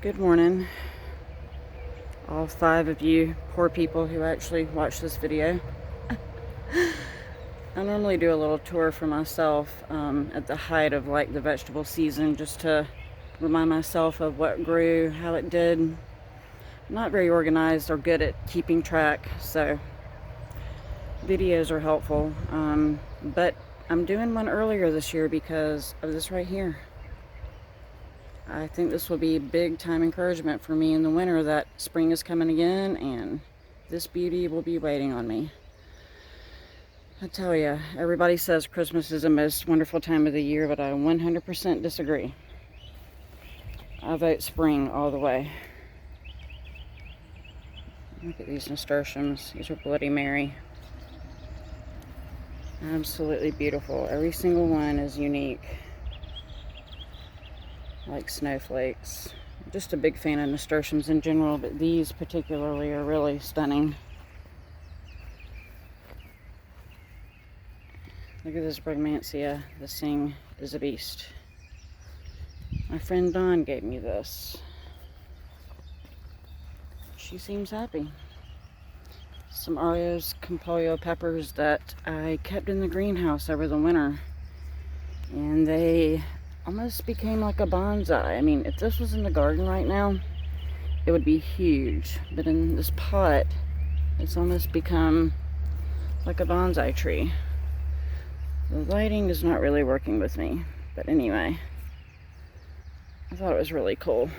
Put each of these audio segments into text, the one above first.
Good morning, all 5 of you poor people who actually watch this video. I normally do a little tour for myself at the height of like the vegetable season, just to remind myself of what grew, how it did. I'm not very organized or good at keeping track, so videos are helpful. But I'm doing one earlier this year because of this right here. I think this will be big time encouragement for me in the winter that spring is coming again and this beauty will be waiting on me. I tell you, everybody says Christmas is the most wonderful time of the year, but I 100% disagree. I vote spring all the way. Look at these nasturtiums. These are Bloody Mary. Absolutely beautiful. Every single one is unique. Like snowflakes. I'm just a big fan of nasturtiums in general, but these particularly are really stunning. Look at this brugmansia. This thing is a beast. My friend Dawn gave me this. She seems happy. Some Arroz Compollo peppers that I kept in the greenhouse over the winter, and they almost became like a bonsai. I mean, if this was in the garden right now, it would be huge. But in this pot, it's almost become like a bonsai tree. The lighting is not really working with me. But anyway, I thought it was really cool.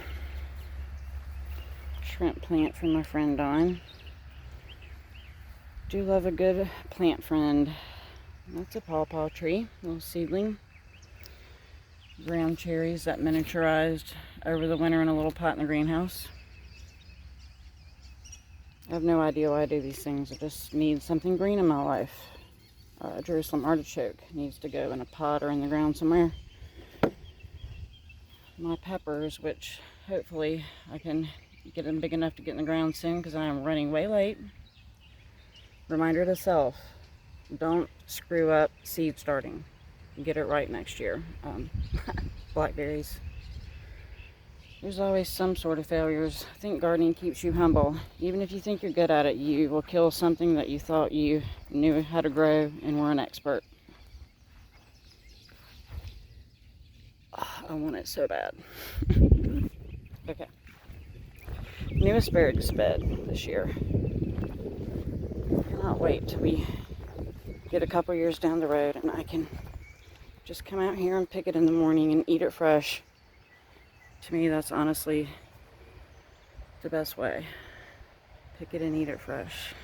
Shrimp plant from my friend Dawn. Do love a good plant friend. That's a pawpaw tree, little seedling. Ground cherries that miniaturized over the winter in a little pot in the greenhouse. I have no idea why I do these things. I just need something green in my life. Jerusalem artichoke needs to go in a pot or in the ground somewhere. My peppers, which hopefully I can get them big enough to get in the ground soon because I am running way late. Reminder to self, don't screw up seed starting. Get it right next year. Blackberries. There's always some sort of failures. I think gardening keeps you humble. Even if you think you're good at it, you will kill something that you thought you knew how to grow and were an expert. I want it so bad. Okay. New asparagus bed this year. Cannot wait till we get a couple years down the road and I can just come out here and pick it in the morning and eat it fresh. To me, that's honestly the best way. Pick it and eat it fresh.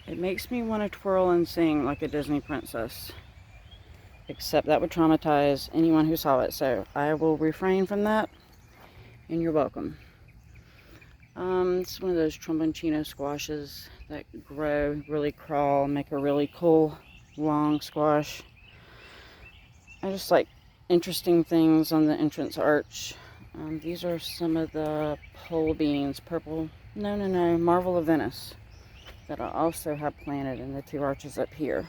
It makes me want to twirl and sing like a Disney princess. Except that would traumatize anyone who saw it, so I will refrain from that, and you're welcome. It's one of those tromboncino squashes that grow, really crawl, make a really cool, long squash. I just like interesting things on the entrance arch. These are some of the pole beans, Marvel of Venice, that I also have planted in the 2 arches up here.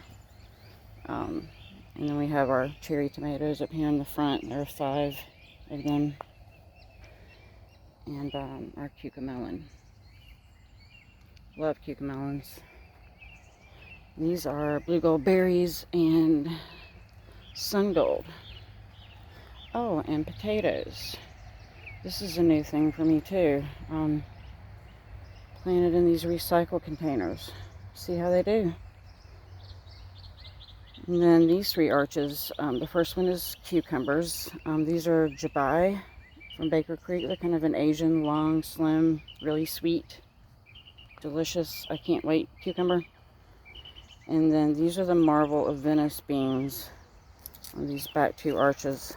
And then we have our cherry tomatoes up here in the front. There are 5 of them. And our cucamelon. Love cucamelons. These are blue gold berries and sun gold. Oh, and potatoes. This is a new thing for me too. Planted in these recycle containers. See how they do. And then these 3 arches. The first one is cucumbers. These are Jabai from Baker Creek. They're kind of an Asian, long, slim, really sweet, delicious, I can't wait cucumber. And then these are the Marvel of Venice beans on these back 2 arches.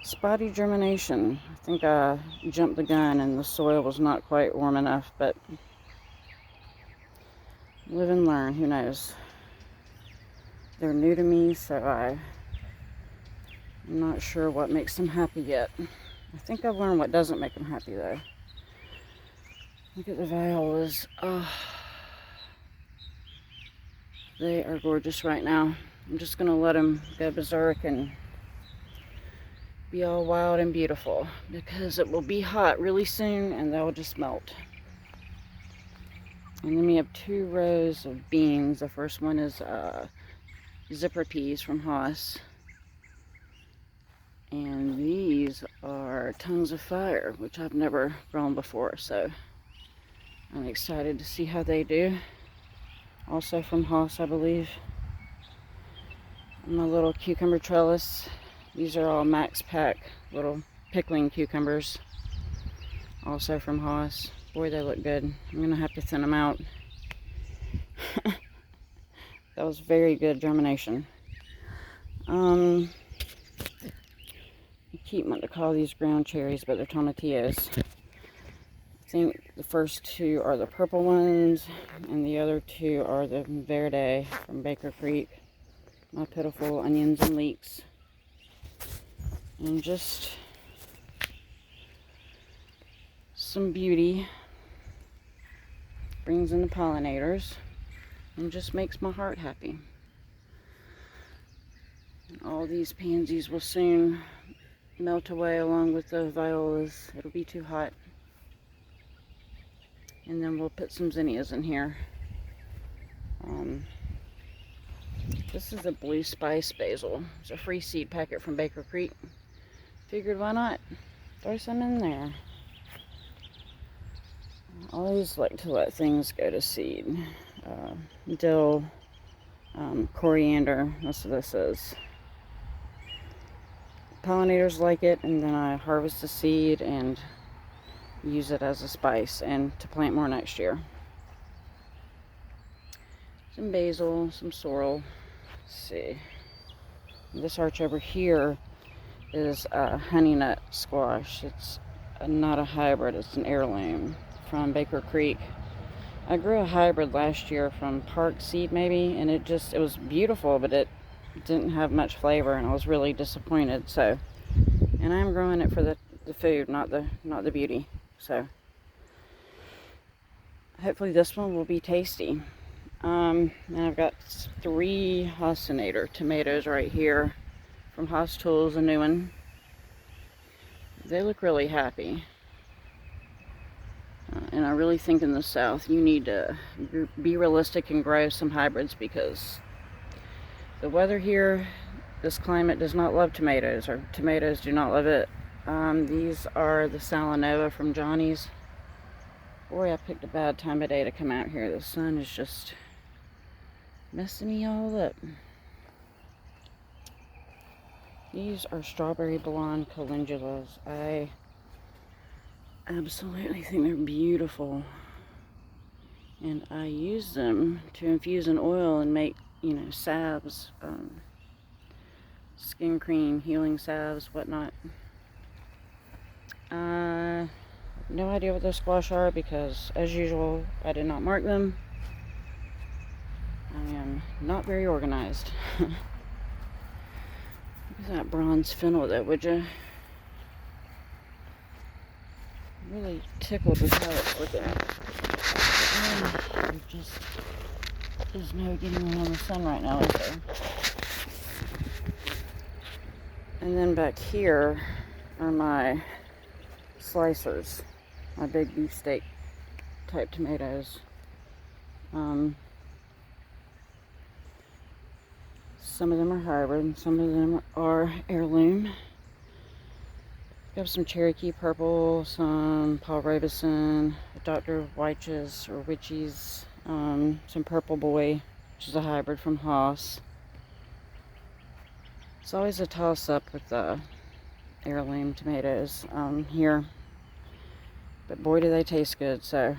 Spotty germination. I think I jumped the gun and the soil was not quite warm enough, but live and learn, who knows. They're new to me, so I'm not sure what makes them happy yet. I think I've learned what doesn't make them happy, though. Look at the violas. Oh, they are gorgeous right now. I'm just going to let them go berserk and be all wild and beautiful, because it will be hot really soon and they'll just melt. And then we have 2 rows of beans. The first one is zipper peas from Haas. And these are tongues of fire, which I've never grown before, so I'm excited to see how they do. Also from Haas, I believe. My little cucumber trellis. These are all Max Pack little pickling cucumbers. Also from Haas. Boy, they look good. I'm going to have to thin them out. That was very good germination. I keep wanting to call these ground cherries, but they're tomatillos. I think the first 2 are the purple ones, and the other 2 are the Verde from Baker Creek. My pitiful onions and leeks. And just some beauty. Brings in the pollinators and just makes my heart happy. And all these pansies will soon melt away along with the violas. It'll be too hot. And then we'll put some zinnias in here. This is a blue spice basil. It's a free seed packet from Baker Creek. Figured why not? Throw some in there. I always like to let things go to seed. Dill, coriander, that's what this is. Pollinators like it, and then I harvest the seed and use it as a spice and to plant more next year. Some basil, some sorrel. Let's see. This arch over here is a honey nut squash. It's not a hybrid, it's an heirloom from Baker Creek. I grew a hybrid last year from Park Seed maybe, and it was beautiful, but it didn't have much flavor, and I was really disappointed. So, and I'm growing it for the food, not the beauty. So hopefully this one will be tasty. And I've got 3 Haasinator tomatoes right here from Haas Tools, a new one. They look really happy. And I really think in the South you need to be realistic and grow some hybrids, because the weather here, this climate does not love tomatoes, or tomatoes do not love it. These are the Salanova from Johnny's. Boy, I picked a bad time of day to come out here. The sun is just messing me all up. These are strawberry blonde calendulas. I absolutely think they're beautiful. And I use them to infuse in oil and make, salves, skin cream, healing salves, whatnot. No idea what those squash are, because, as usual, I did not mark them. I am not very organized. Look at that bronze fennel, though, would you? Really tickled with how it's looking. There's no getting around the sun right now, is there? And then back here are my slicers, my big beefsteak type tomatoes. Some of them are hybrid, some of them are heirloom. We have some Cherokee Purple, some Paul Robeson, Dr. Weich's or Witchy's, some Purple Boy, which is a hybrid from Haas. It's always a toss-up with the heirloom tomatoes here, but boy do they taste good. So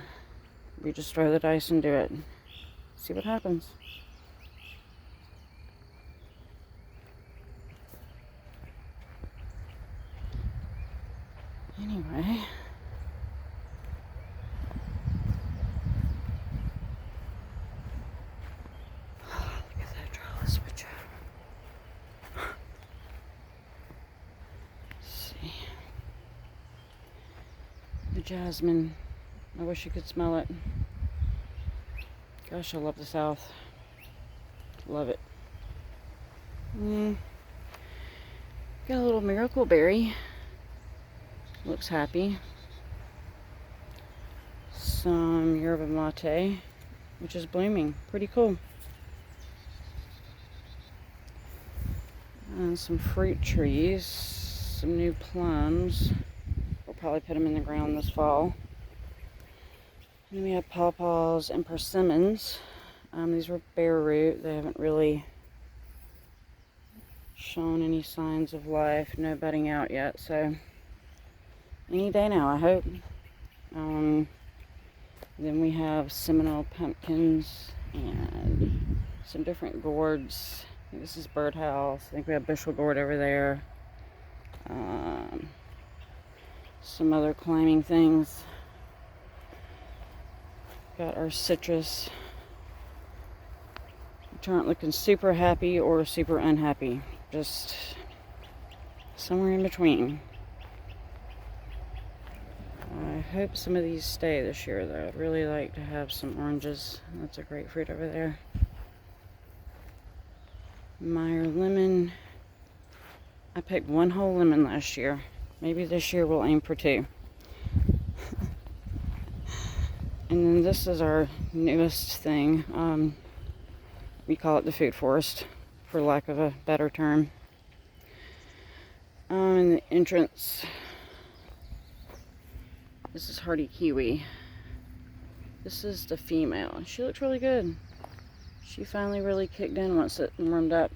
we just throw the dice and do it. See what happens. Anyway, look at that trellis, would you? Let's see. The jasmine. I wish you could smell it. Gosh, I love the South. Love it. Got a little miracle berry. Looks happy. Some yerba mate, which is blooming. Pretty cool. And some fruit trees. Some new plums. We'll probably put them in the ground this fall. And then we have pawpaws and persimmons. These were bare root. They haven't really shown any signs of life. No budding out yet, so any day now, I hope. Then we have Seminole pumpkins and some different gourds. I think this is birdhouse. I think we have bushel gourd over there. Some other climbing things. Got our citrus, which aren't looking super happy or super unhappy. Just somewhere in between. I hope some of these stay this year, though. I'd really like to have some oranges. That's a grapefruit over there. Meyer lemon. I picked one whole lemon last year. Maybe this year we'll aim for 2. And then this is our newest thing. We call it the food forest, for lack of a better term. In the entrance, this is hardy kiwi. This is the female. She looks really good. She finally really kicked in once it warmed up.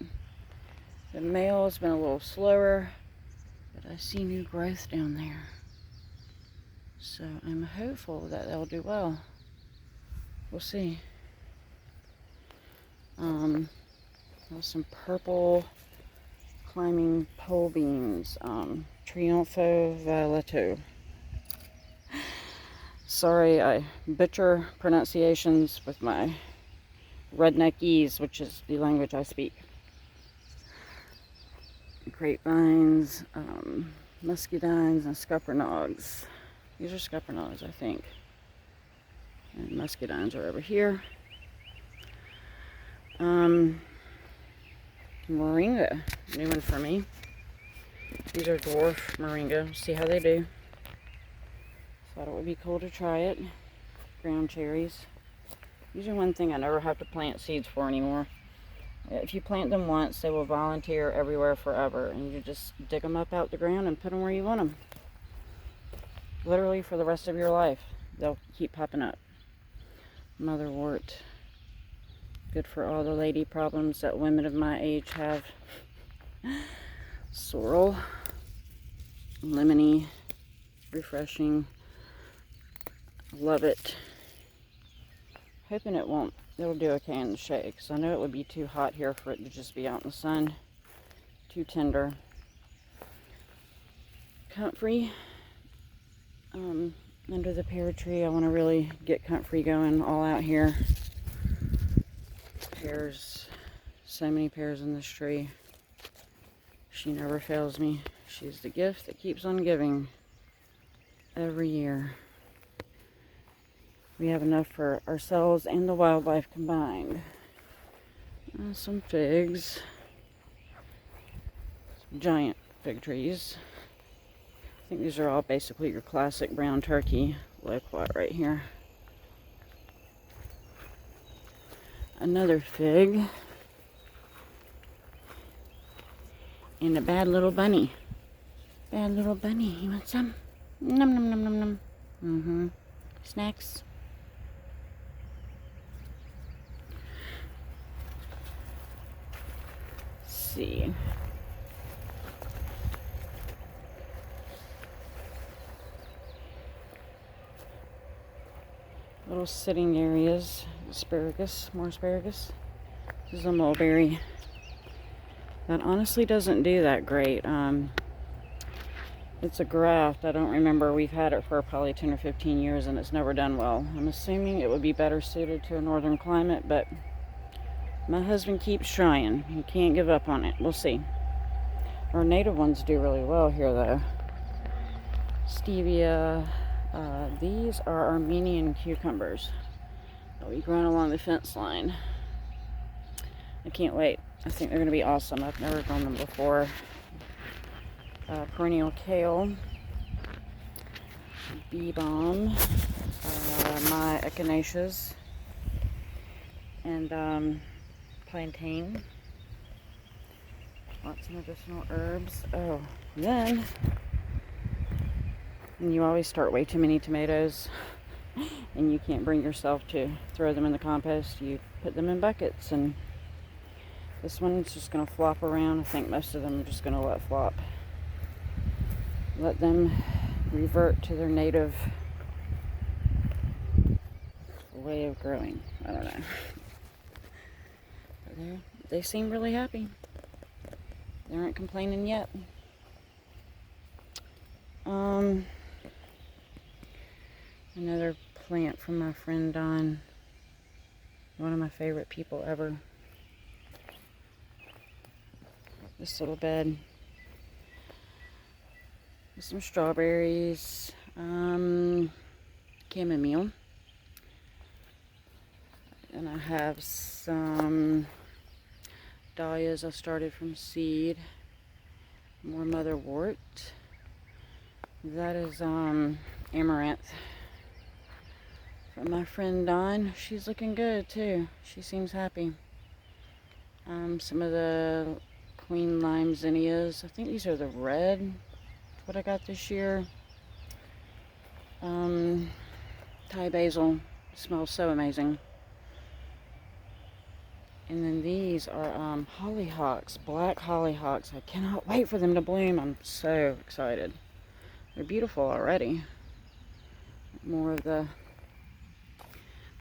The male has been a little slower, but I see new growth down there. So I'm hopeful that they'll do well. We'll see. There's some purple climbing pole beans. Triunfo Violetto. Sorry, I butcher pronunciations with my redneckese, which is the language I speak. Grapevines, muscadines, and scuppernongs. These are scuppernongs, I think. And muscadines are over here. Moringa, new one for me. These are dwarf moringa. See how they do. Thought it would be cool to try it. Ground cherries. These are one thing I never have to plant seeds for anymore. If you plant them once, they will volunteer everywhere forever, and you just dig them up out the ground and put them where you want them. Literally for the rest of your life, they'll keep popping up. Motherwort. Good for all the lady problems that women of my age have. Sorrel. Lemony. Refreshing. Love it. Hoping it'll do okay in the shade, because I know it would be too hot here for it to just be out in the sun. Too tender. Comfrey. Under the pear tree. I want to really get Comfrey going all out here. Pears. So many pears in this tree. She never fails me. She's the gift that keeps on giving. Every year. We have enough for ourselves and the wildlife combined. Some figs. Some giant fig trees. I think these are all basically your classic brown turkey loquat right here. Another fig. And a bad little bunny. Bad little bunny. You want some? Num num num num num. Snacks. See. Little sitting areas. Asparagus. More asparagus. This is a mulberry. That honestly doesn't do that great. It's a graft. I don't remember. We've had it for probably 10 or 15 years and it's never done well. I'm assuming it would be better suited to a northern climate, but my husband keeps trying. He can't give up on it. We'll see. Our native ones do really well here, though. Stevia. These are Armenian cucumbers. They'll be growing along the fence line. I can't wait. I think they're going to be awesome. I've never grown them before. Perennial kale, bee balm, my echinaceas, and plantain. Lots of medicinal herbs. Oh, then you always start way too many tomatoes and you can't bring yourself to throw them in the compost. You put them in buckets, and this one's just going to flop around. I think most of them are just going to let flop. Let them revert to their native way of growing. I don't know. But they seem really happy. They aren't complaining yet. Another plant from my friend Don. One of my favorite people ever. This little bed. With some strawberries. Chamomile. And I have some dahlias I started from seed. More motherwort. That is amaranth from my friend Dawn. She's looking good too. She seems happy. Some of the Queen Lime zinnias. I think these are the red. What I got this year. Thai basil. Smells so amazing. And then these are hollyhocks, black hollyhocks. I cannot wait for them to bloom. I'm so excited. They're beautiful already. More of the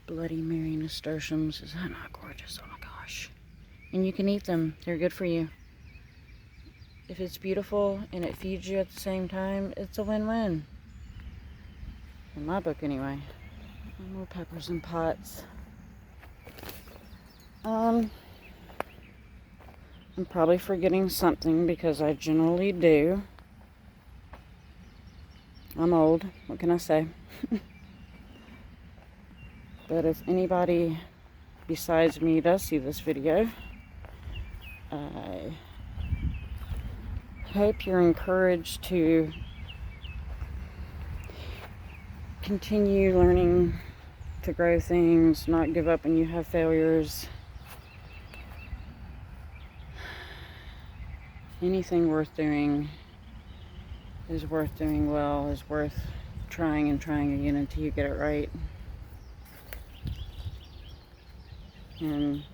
Bloody Mary nasturtiums. Is that not gorgeous? Oh my gosh. And you can eat them. They're good for you. If it's beautiful and it feeds you at the same time, it's a win-win. In my book, anyway. More peppers and pots. I'm probably forgetting something because I generally do. I'm old. What can I say? But if anybody besides me does see this video, I hope you're encouraged to continue learning to grow things, not give up when you have failures. Anything worth doing is worth doing well, is worth trying and trying again until you get it right. And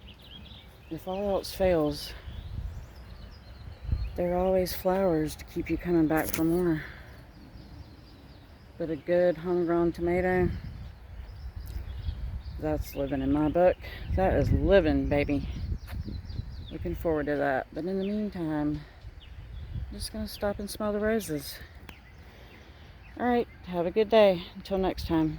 if all else fails, there are always flowers to keep you coming back for more. But a good homegrown tomato, that's living in my book. That is living, baby. Looking forward to that. But in the meantime, I'm just going to stop and smell the roses. Alright, have a good day. Until next time.